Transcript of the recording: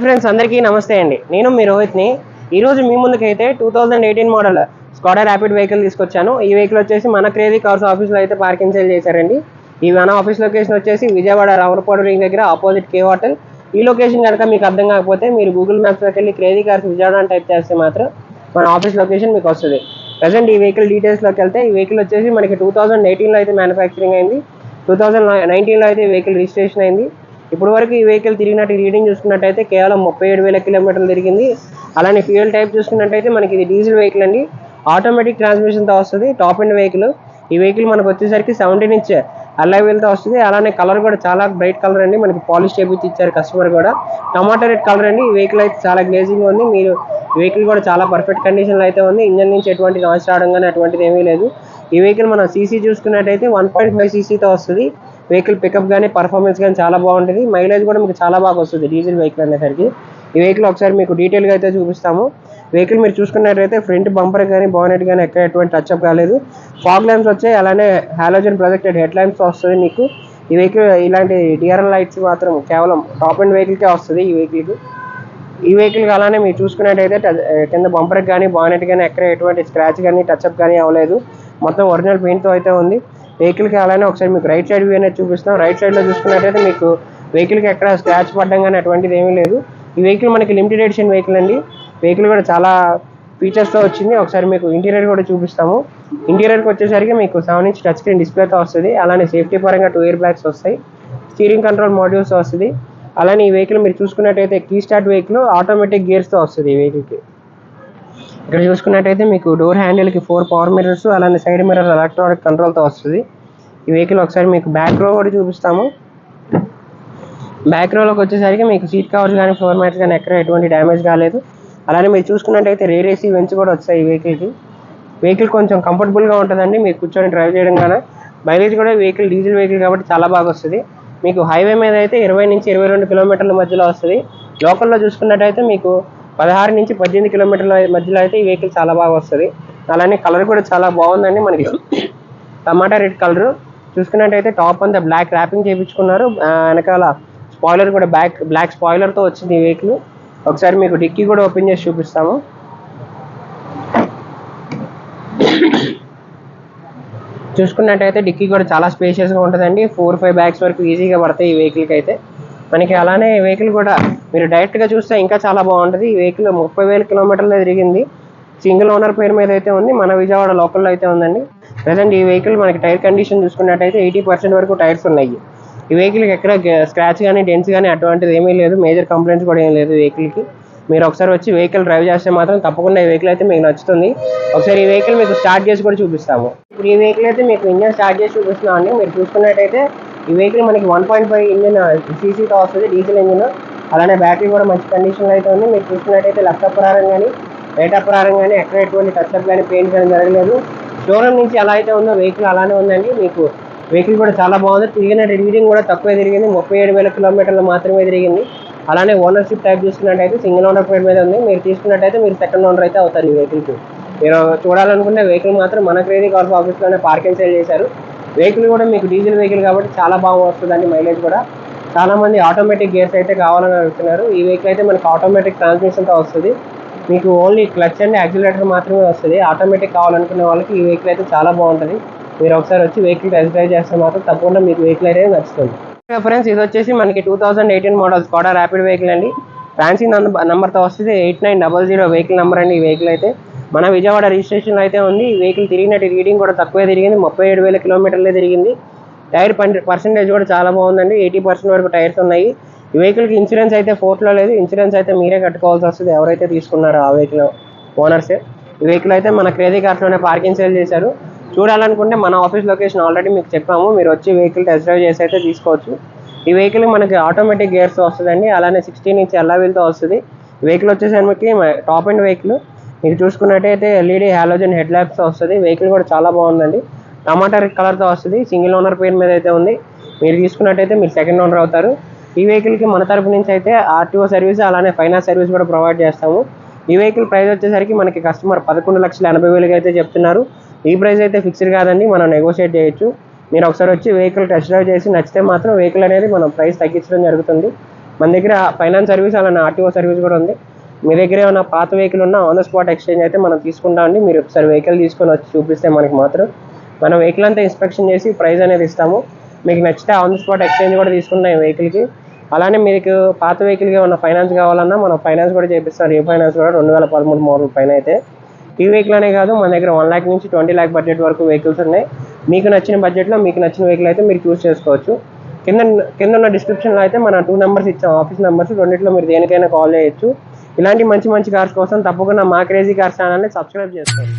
Friends అందరికీ నమస్తే అండి. నేను మీ రోహిత్ని. ఈరోజు మీ ముందుకైతే 2018 మోడల్ స్కోడా ర్యాపిడ్ వెహికల్ తీసుకొచ్చాను. ఈ వెహికల్ వచ్చేసి మన క్రేజీ కార్స్ ఆఫీస్లో అయితే పార్కింగ్ సేల్ చేశారండి. ఈ మన ఆఫీస్ లొకేషన్ వచ్చేసి విజయవాడ రావులపాడు రింగ్ దగ్గర ఆపోజిట్ కే హోటల్. ఈ లొకేషన్ కనుక మీకు అర్థం కాకపోతే మీరు గూగుల్ మ్యాప్స్లోకి వెళ్ళి క్రేజీ కార్స్ విజయవాడ అని టైప్ చేస్తే మాత్రం మన ఆఫీస్ లొకేషన్ మీకు వస్తుంది. ప్రజెంట్ ఈ వెహికల్ డీటెయిల్స్లోకి వెళ్తే ఈ వెహికల్ వచ్చేసి మనకి 2018లో అయితే మ్యానుఫ్యాక్చరింగ్ అయింది. 2019లో అయితే ఈ వెహికల్ రిజిస్ట్రేషన్ అయింది. ఇప్పుడు వరకు ఈ వెహికల్ తిరిగినట్టు రీడింగ్ చూసుకున్నట్టయితే కేవలం 37,000 కిలోమీటర్లు తిరిగింది. అలానే ఫ్యూయల్ టైప్ చూసుకున్నట్టయితే మనకి ఇది డీజిల్ వెహికల్ అండి. ఆటోమేటిక్ ట్రాన్స్మిషన్తో వస్తుంది. Top end vehicle. ఈ వెహికల్ మనకు వచ్చేసరికి 17 ఇంచ్ అల్లాయ్ వీల్తో వస్తుంది. అలానే కలర్ కూడా చాలా బ్రైట్ కలర్ అండి. మనకి పాలిష్ చేపించి ఇచ్చారు కస్టమర్ కూడా. టమాటా రెడ్ కలర్ అండి. ఈ వెహికల్ అయితే చాలా గ్లేజింగ్ ఉంది. మీరు వెహికల్ కూడా చాలా పర్ఫెక్ట్ కండిషన్లో అయితే ఉంది. ఇంజన్ నుంచి ఎటువంటి నాయిస్ రావడం కానీ అటువంటిది ఏమీ లేదు. ఈ వెహికల్ మనం సీసీ చూసుకున్నట్టయితే 1.5 సీసీతో వస్తుంది. వెహికల్ పికప్ కానీ పర్ఫార్మెన్స్ కానీ చాలా బాగుంటుంది. మైలేజ్ కూడా మీకు చాలా బాగా వస్తుంది డీజిల్ వెహికల్ అనేసరికి. ఈ వెహికల్ ఒకసారి మీకు డీటెయిల్గా అయితే చూపిస్తాము. వెహికల్ మీరు చూసుకున్నట్టయితే ఫ్రంట్ బంపర్ కానీ బానెట్ కానీ ఎక్కడ ఎటువంటి టచ్అప్ కాలేదు. ఫాగ్ ల్యాంప్స్ వచ్చాయి. అలానే హాలోజన్ ప్రొజెక్టెడ్ హెడ్ ల్యాంప్స్ వస్తుంది మీకు. ఈ వెహికల్ ఇలాంటి డిఆర్ఎల్ లైట్స్ మాత్రం కేవలం టాప్ ఎండ్ వెహికల్కే వస్తుంది ఈ వెహికల్కి. ఈ వెహికల్కి అలానే మీరు చూసుకున్నట్టయితే కింద బంపర్కి కానీ బానెట్ కానీ ఎక్కడ ఎటువంటి స్క్రాచ్ కానీ టచ్అప్ కానీ అవ్వలేదు. మొత్తం ఒరిజినల్ పెయింట్తో అయితే ఉంది వెహికల్కి. అలానే ఒకసారి మీకు రైట్ సైడ్ వ్యూ అనేది చూపిస్తాం. రైట్ సైడ్లో చూసుకున్నట్టయితే మీకు వెహికల్కి ఎక్కడ స్క్రాచ్ పడడం కానీ అటువంటిది ఏమీ లేదు. ఈ వెహికల్ మనకి లిమిటెడ్ ఎడిషన్ వెహికల్ అండి. వెహికల్ కూడా చాలా ఫీచర్స్తో వచ్చింది. ఒకసారి మీకు ఇంటీరియర్ కూడా చూపిస్తాము. ఇంటీరియర్కి వచ్చేసరికి మీకు 7 ఇంచ్ టచ్ స్క్రీన్ డిస్ప్లేతో వస్తుంది. అలానే సేఫ్టీ పరంగా 2 ఎయిర్ బ్యాగ్స్ వస్తాయి. స్టీరింగ్ కంట్రోల్ మాడ్యూల్స్ వస్తుంది. అలానే ఈ వెహికల్ మీరు చూసుకున్నట్టయితే కీ స్టార్ట్ వెహికల్ ఆటోమేటిక్ గేర్స్తో వస్తుంది ఈ వెహికల్కి. ఇక్కడ చూసుకున్నట్టయితే మీకు డోర్ హ్యాండిల్కి 4 పవర్ మిర్రర్స్, అలానే సైడ్ మిర్రర్ ఎలక్ట్రానిక్ కంట్రోల్తో వస్తుంది ఈ వెహికల్. ఒకసారి మీకు బ్యాక్ రో కూడా చూపిస్తాము. బ్యాక్ రోలోకి వచ్చేసరికి మీకు సీట్ కవర్స్ కానీ ఫ్లోర్ మ్యాట్స్ కానీ ఎక్కడ ఎటువంటి డ్యామేజ్ కాలేదు. అలానే మీరు చూసుకున్నట్టయితే రేర్ ఏసీ వెంచ్ కూడా వచ్చాయి ఈ వెహికల్కి. వెహికల్ కొంచెం కంఫర్టబుల్గా ఉంటుందండి మీరు కూర్చొని డ్రైవ్ చేయడం కానీ. మైలేజ్ కూడా వెహికల్ డీజిల్ వెహికల్ కాబట్టి చాలా బాగా వస్తుంది. మీకు హైవే మీద అయితే 20 నుంచి 22 కిలోమీటర్ల మధ్యలో వస్తుంది. లోకల్లో చూసుకున్నట్టయితే మీకు 16 నుంచి 18 కిలోమీటర్ల మధ్యలో అయితే ఈ వెహికల్ చాలా బాగా వస్తుంది. అలానే కలర్ కూడా చాలా బాగుందండి. మనకి టమాటా రెడ్ కలర్ చూసుకున్నట్టయితే టాప్ అంతా బ్లాక్ ర్యాపింగ్ చేయించుకున్నారు. వెనకాల స్పాయిలర్ కూడా బ్లాక్ స్పాయిలర్తో వచ్చింది ఈ వెహికల్. ఒకసారి మీకు డిక్కీ కూడా ఓపెన్ చేసి చూపిస్తాము. చూసుకున్నట్టయితే డిక్కీ కూడా చాలా స్పేషియస్గా ఉంటుందండి. 4-5 బ్యాగ్స్ వరకు ఈజీగా పడతాయి ఈ వెహికల్కి అయితే మనకి. అలానే ఈ వెహికల్ కూడా మీరు డైరెక్ట్గా చూస్తే ఇంకా చాలా బాగుంటుంది. ఈ వెహికల్ 30,000 కిలోమీటర్లు తిరిగింది. సింగిల్ ఓనర్ పేరు మీద అయితే ఉంది. మన విజయవాడ లోకల్లో అయితే ఉందండి. ప్రజెంట్ ఈ వెహికల్ మనకి టైర్ కండిషన్ చూసుకున్నట్టయితే 80% వరకు టైర్స్ ఉన్నాయి. ఈ వెహికల్కి ఎక్కడ స్క్రాచ్ కానీ డెంట్స్ కానీ అటువంటిది ఏమీ లేదు. మేజర్ కంప్లైంట్స్ కూడా ఏం లేదు వెహికల్కి. మీరు ఒకసారి వచ్చి వెహికల్ డ్రైవ్ చేస్తే మాత్రం తప్పకుండా ఈ వెహికల్ అయితే మీకు నచ్చుతుంది. ఒకసారి ఈ వెహికల్ మీకు స్టార్ట్ చేసి కూడా చూపిస్తాము. ఇప్పుడు ఈ వెహికల్ అయితే మీకు ఇంజన్ స్టార్ట్ చేసి చూపిస్తున్నామండి. మీరు చూసుకున్నట్టయితే ఈ వెహికల్ మనకి 1.5 ఇంజన్ సీసీతో వస్తుంది డీజిల్ ఇంజిన్. అలానే బ్యాటరీ కూడా మంచి కండిషన్లో అయితే ఉంది. మీరు చూసుకున్నట్టయితే లెఫ్ట్ అప్రారం కానీ రైట్ అప్రారం కానీ ఎక్కడ ఎటువంటి టచ్అప్ కానీ పెయింట్ కానీ జరగలేదు. షోరూమ్ నుంచి ఎలా అయితే ఉందో వెహికల్ అలానే ఉందండి. మీకు వెహికల్ కూడా చాలా బాగుంది. తిరిగిన రీడింగ్ కూడా తక్కువే తిరిగింది. 37,000 కిలోమీటర్లు మాత్రమే తిరిగింది. అలానే ఓనర్షిప్ టైప్ చూసుకున్నట్టయితే సింగిల్ ఓనర్ పేరు మీద ఉంది. మీరు తీసుకున్నట్టయితే మీరు సెకండ్ ఓనర్ అయితే అవుతారు ఈ వెహికల్కి. మీరు చూడాలనుకుంటే వెహికల్ మాత్రం మన క్రేజీ కార్స్ ఆఫీస్లోనే పార్కింగ్ సేల్ చేశారు. వెహికల్ కూడా మీకు డీజిల్ వెహికల్ కాబట్టి చాలా బాగా వస్తుందండి. మైలేజ్ కూడా చాలామంది ఆటోమేటిక్ గేర్స్ అయితే కావాలని అడుగుతున్నారు. ఈ వెహికల్ అయితే మనకు ఆటోమేటిక్ ట్రాన్స్మిషన్తో వస్తుంది. మీకు ఓన్లీ క్లచ్ అండ్ యాక్సిలరేటర్ మాత్రమే వస్తుంది. ఆటోమేటిక్ కావాలనుకునే వాళ్ళకి ఈ వెహికల్ అయితే చాలా బాగుంటుంది. మీరు ఒకసారి వచ్చి వెహికల్ టెస్ట్ డ్రైవ్ చేస్తే మాత్రం తప్పకుండా మీకు వెహికల్ అయితే నచ్చుతుంది. ఫ్రెండ్స్ ఇది వచ్చేసి మనకి 2018 మోడల్ స్కోడా ర్యాపిడ్ వెహికల్ అండి. ఫ్యాన్సీ నెంబర్తో వస్తుంది 8900 వెహికల్ నెంబర్ అండి. ఈ వెహికల్ అయితే మన విజయవాడ రిజిస్ట్రేషన్లో అయితే ఉంది. ఈ వెహికల్ తిరిగినట్టు రీడింగ్ కూడా తక్కువే తిరిగింది. 37,000 కిలోమీటర్లే తిరిగింది. టైర్ పర్సెంటేజ్ కూడా చాలా బాగుందండి. 80% వరకు టైర్స్ ఉన్నాయి. ఈ వెహికల్కి ఇన్సూరెన్స్ అయితే ఫోర్ట్లో లేదు. ఇన్సూరెన్స్ అయితే మీరే కట్టుకోవాల్సి వస్తుంది ఎవరైతే తీసుకున్నారో ఆ వెహికల్ ఓనర్సే. ఈ వెహికల్ అయితే మన క్రేజీ కార్స్లోనే పార్కింగ్ సేల్ చేశారు. చూడాలనుకుంటే మన ఆఫీస్ లొకేషన్ ఆల్రెడీ మీకు చెప్పాము. మీరు వచ్చి వెహికల్ టెస్ట్ డ్రైవ్ చేసి అయితే తీసుకోవచ్చు. ఈ వెహికల్ మనకి ఆటోమేటిక్ గేర్స్ వస్తుందండి. అలానే 16 ఇంచ్ అల్లాయ్ వీల్తో వస్తుంది. వెహికల్ వచ్చేసరికి టాప్ ఎండ్ వెహికల్. మీకు చూసుకున్నట్టయితే ఎల్ఈడి హాలోజన్ హెడ్ ల్యాంప్స్ వస్తుంది. వెహికల్ కూడా చాలా బాగుందండి. టమాటా రెడ్ కలర్తో వస్తుంది. సింగిల్ ఓనర్ పేరు మీద అయితే ఉంది. మీరు తీసుకున్నట్టయితే మీరు సెకండ్ ఓనర్ అవుతారు. ఈ వెహికల్కి మన తరపు నుంచి అయితే ఆర్టీఓ సర్వీస్ అలానే ఫైనాన్స్ సర్వీస్ కూడా ప్రొవైడ్ చేస్తాము. ఈ వెహికల్ ప్రైస్ వచ్చేసరికి మనకి కస్టమర్ 11,80,000 అయితే చెప్తున్నారు. ఈ ప్రైస్ అయితే ఫిక్స్డ్ కాదండి. మనం నెగోషియేట్ చేయొచ్చు. మీరు ఒకసారి వచ్చి వెహికల్ టెస్ట్ డ్రైవ్ చేసి నచ్చితే మాత్రం వెహికల్ అనేది మనం ప్రైస్ తగ్గించడం జరుగుతుంది. మన దగ్గర ఫైనాన్స్ సర్వీస్ అలానే ఆర్టీఓ సర్వీస్ కూడా ఉంది. మీ దగ్గర ఏమైనా పాత వెహికల్ ఉన్నా ఆన్ ద స్పాట్ ఎక్స్చేంజ్ అయితే మనం తీసుకుంటామండి. మీరు ఒకసారి వెహికల్ తీసుకొని వచ్చి చూపిస్తే మనకి మాత్రం మనం వెహికల్ అంతా ఇన్స్పెక్షన్ చేసి ప్రైస్ అనేది ఇస్తాము. మీకు నచ్చితే ఆన్ ద స్పాట్ ఎక్స్చేంజ్ కూడా తీసుకుంటాం ఈ వెహికల్కి. అలానే మీకు పాత వెహికల్కి ఏమైనా ఫైనాన్స్ కావాలన్నా మనం ఫైనాన్స్ కూడా చేపిస్తాం. రీఫైనాన్స్ కూడా 2013 మోడల్ పైన అయితే. ఈ వెహికల్ అనే కాదు, మన దగ్గర 1 lakh నుంచి 20 lakh బడ్జెట్ వరకు వెహికల్స్ ఉన్నాయి. మీకు నచ్చిన బడ్జెట్లో మీకు నచ్చిన వెహికల్ అయితే మీరు చూస్ చేసుకోవచ్చు. కింద ఉన్న డిస్క్రిప్షన్లో అయితే మన 2 నెంబర్స్ ఇచ్చాం, ఆఫీస్ నెంబర్స్. రెండిట్లో మీరు దేనికైనా కాల్ చేయొచ్చు. ఇలాంటి మంచి మంచి కార్స్ కోసం తప్పకుండా మా క్రేజీ కార్స్ ఛానల్ని సబ్స్క్రైబ్ చేసుకోండి.